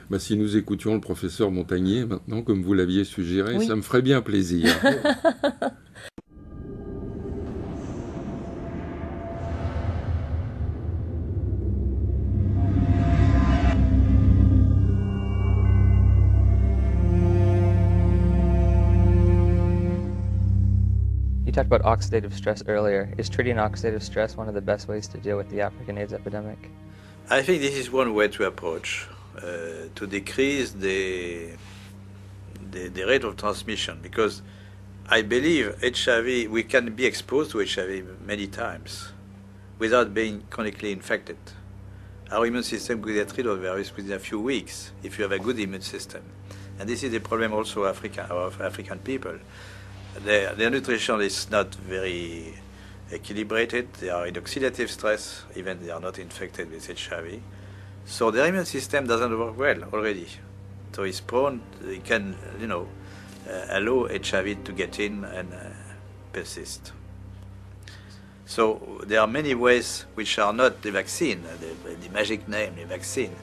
Bah, si nous écoutions le professeur Montagnier maintenant, comme vous l'aviez suggéré, Oui. ça me ferait bien plaisir. You talked about oxidative stress earlier. Is treating oxidative stress one of the best ways to deal with the African AIDS epidemic? I think this is one way to approach, to decrease the rate of transmission, because I believe HIV, we can be exposed to HIV many times without being chronically infected. Our immune system could get rid of the virus within a few weeks if you have a good immune system. And this is the problem also of African people. Their nutrition is not very equilibrated. They are in oxidative stress, even they are not infected with HIV. So their immune system doesn't work well already. So it's prone, it can, allow HIV to get in and persist. So there are many ways which are not the vaccine, the magic name, the vaccine.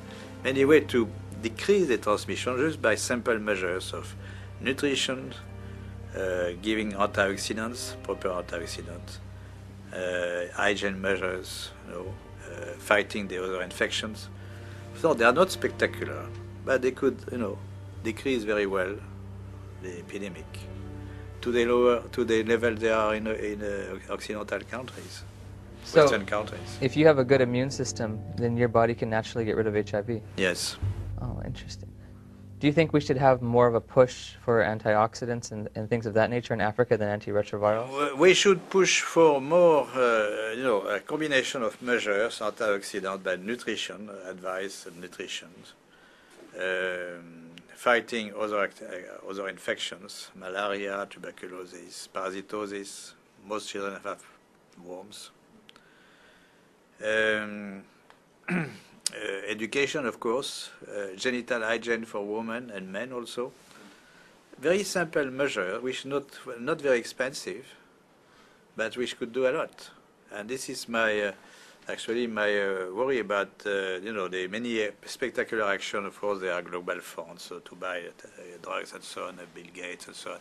Many ways to decrease the transmission just by simple measures of nutrition, giving antioxidants, proper antioxidants, hygiene measures, fighting the other infections. So they are not spectacular, but they could, decrease very well the epidemic to the level they are in Occidental countries, So, Western countries. if you have a good immune system, then your body can naturally get rid of HIV. Yes. Oh, interesting. Do you think we should have more of a push for antioxidants and things of that nature in Africa than antiretrovirals? We should push for more, a combination of measures, antioxidant, but nutrition, advice and nutrition, fighting other infections, malaria, tuberculosis, parasitosis. Most children have worms. Education, of course, genital hygiene for women and men also. Very simple measure, which not very expensive, but which could do a lot. And this is my worry about the many spectacular action. Of course, there are global funds to buy drugs and so on, Bill Gates and so on,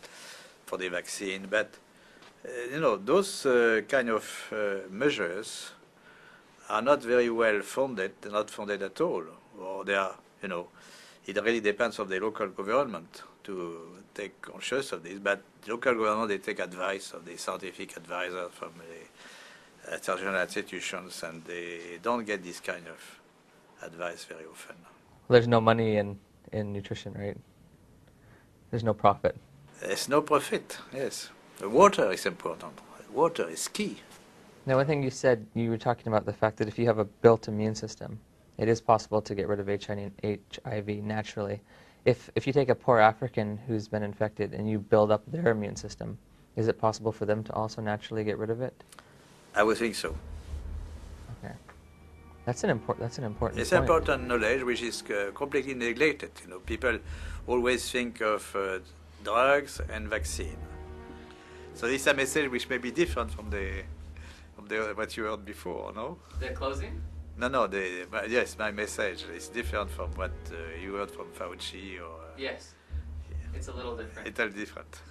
for the vaccine. But those kind of measures are not very well funded, not funded at all, or they are, it really depends on the local government to take conscious of this, but local government, they take advice of the scientific advisors from the international institutions, and they don't get this kind of advice very often. Well, there's no money in nutrition, right? There's no profit. There's no profit, yes. The water is important. Water is key. Now, one thing you said, you were talking about the fact that if you have a built immune system, it is possible to get rid of HIV naturally. If you take a poor African who's been infected and you build up their immune system, is it possible for them to also naturally get rid of it? I would think so. Okay. That's an important It's point. important knowledge which is completely neglected. People always think of drugs and vaccine. So this is a message which may be different from what you heard before, no? The closing? No, yes, my message is different from what you heard from Fauci or... Yes. It's a little different. It's a little different.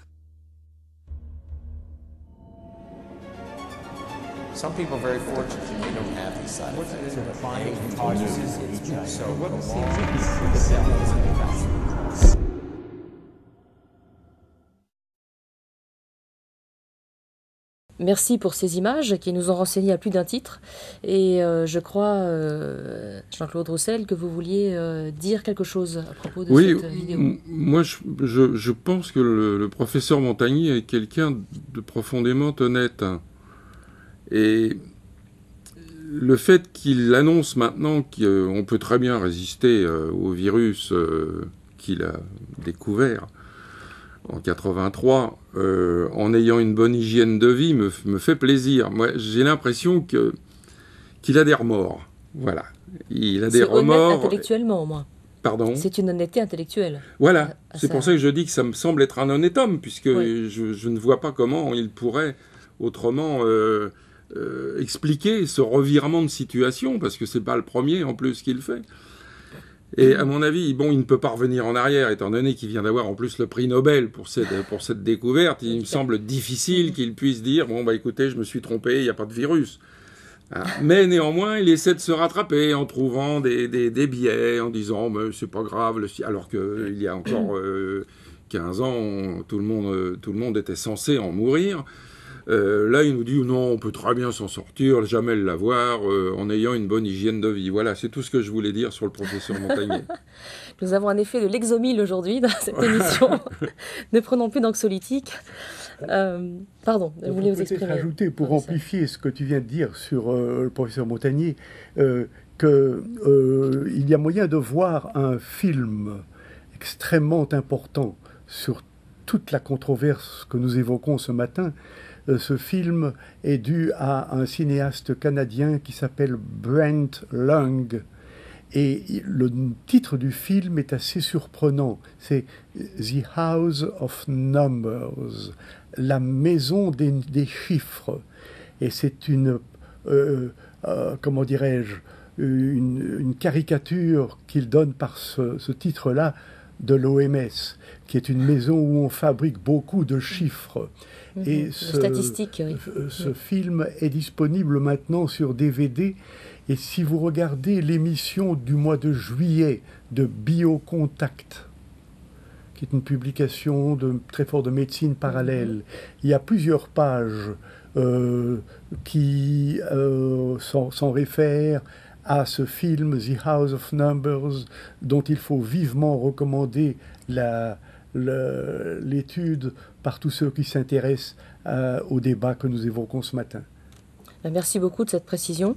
Some people are very fortunate and they don't have these side effects. Merci pour ces images qui nous ont renseigné à plus d'un titre. Et je crois, Jean-Claude Roussel, que vous vouliez dire quelque chose à propos de cette vidéo. Moi je pense que le professeur Montagnier est quelqu'un de profondément honnête. Et le fait qu'il annonce maintenant qu'on peut très bien résister au virus qu'il a découvert en 83, en ayant une bonne hygiène de vie, me fait plaisir. Moi, j'ai l'impression qu'il a des remords. Voilà. Il a des remords. C'est honnête intellectuellement, au moins. Pardon ? C'est une honnêteté intellectuelle. Voilà. C'est pour ça que je dis que ça me semble être un honnête homme, puisque oui. je ne vois pas comment il pourrait autrement expliquer ce revirement de situation, parce que c'est pas le premier en plus qu'il fait. Et à mon avis, bon, il ne peut pas revenir en arrière, étant donné qu'il vient d'avoir en plus le prix Nobel pour cette découverte. Il me semble difficile qu'il puisse dire, bon, bah écoutez, je me suis trompé, il n'y a pas de virus. Mais néanmoins, il essaie de se rattraper en trouvant des biais, en disant, mais c'est pas grave, alors qu'il y a encore 15 ans, tout le monde était censé en mourir. Là, il nous dit non, on peut très bien s'en sortir, jamais l'avoir, en ayant une bonne hygiène de vie. Voilà, c'est tout ce que je voulais dire sur le professeur Montagnier. Nous avons un effet de l'exomile aujourd'hui dans cette émission. Ne prenons plus d'anxiolytiques. Pardon, vous voulez vous exprimer. Peut-être ajouter, pour amplifier ce que tu viens de dire sur le professeur Montagnier, qu'il y a moyen de voir un film extrêmement important sur toute la controverse que nous évoquons ce matin. Ce film est dû à un cinéaste canadien qui s'appelle Brent Lung. Et le titre du film est assez surprenant. C'est The House of Numbers, la maison des chiffres. Et c'est comment dirais-je, une caricature qu'il donne par ce titre-là de l'OMS, qui est une maison où on fabrique beaucoup de chiffres. Et statistiques, oui. Ce film est disponible maintenant sur DVD. Et si vous regardez l'émission du mois de juillet de Biocontact, qui est une publication très fort de médecine parallèle, il y a plusieurs pages qui s'en réfèrent à ce film The House of Numbers, dont il faut vivement recommander l'étude par tous ceux qui s'intéressent au débat que nous évoquons ce matin. Merci beaucoup de cette précision.